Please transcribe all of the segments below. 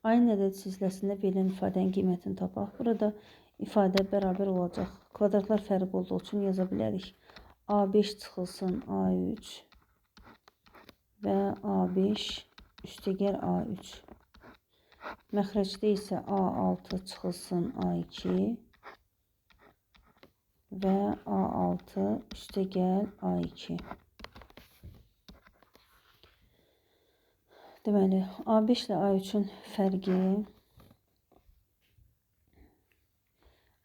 Aynı ədəd silsiləsində verilən ifadənin qiymətini tapaq. Burada ifadə bərabər olacaq. Kvadratlar fərqi olduğu üçün yaza bilərik. A5 çıxılsın A3 və A5 üstəgəl A3. Məxrəcdə isə A6 çıxılsın A2 və A6 üstəgəl A2. Deməli, A5 ilə A3-ün fərqi,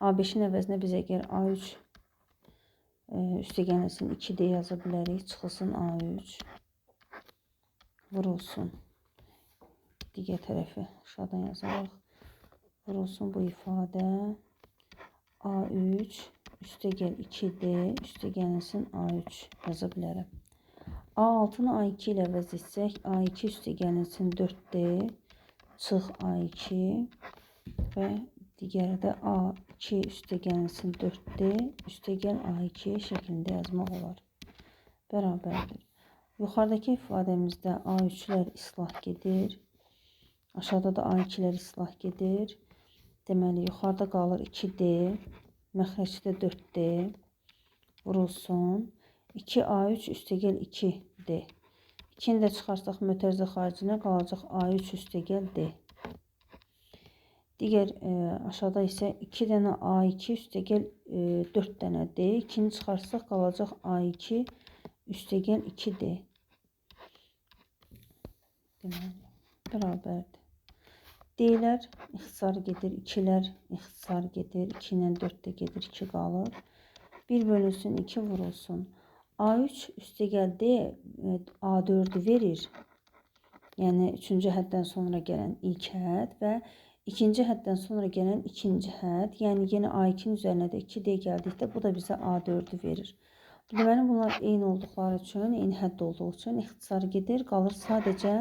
A5-in əvəzinə biz əgər A3 üstəgəlsin 2D yaza bilərik, çıxılsın A3, vurulsun. Digər tərəfi aşağıdan yazaraq, vurulsun bu ifadə A3 üstəgəl 2D üstəgəlsin A3 yaza bilərəm. A6-nı A2 ilə əvəz etsək, A2 üstəgəlsin 4D çıx A2 və digəri də A2 üstəgəlsin 4D üstəgəl A2 şəklində yazmaq olar. Bərabərdir. Yuxarıdakı ifadəmizdə A3-lər islah gedir. Aşağıda da A2-lər islah gedir. Deməli, yuxarıda qalır 2D, məxrəcdə 4D vurulsun. 2A3 üstəgəl 2D. 2-ni də çıxarsaq mötərizə xaricinə qalacaq A3 üstəgəl D. Digər aşağıda isə 2 dənə A2 üstəgəl 4 dənə D. 2-ni çıxarsaq qalacaq A2 üstəgəl 2D. Deməli, bərabərdir. D-lər ixtisar gedir, 2-lər ixtisar gedir, 2 ilə 4 də gedir, 2 qalır. 1 bölünsün 2 vurulsun. A3 üstəgəl D A4'ü verir. Yəni 3-cü həddən sonra gələn ilk hədd və 2-ci həddən sonra gələn ikinci hədd. Yəni yenə A2-nin üzərinə də 2D gəldikdə bu da bizə A4'ü verir. Deməli bunlar eyni olduqları üçün, eyni hədd olduğu üçün ixtisar gedir. Qalır sadəcə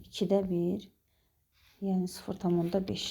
2-də 1, yəni 0,5.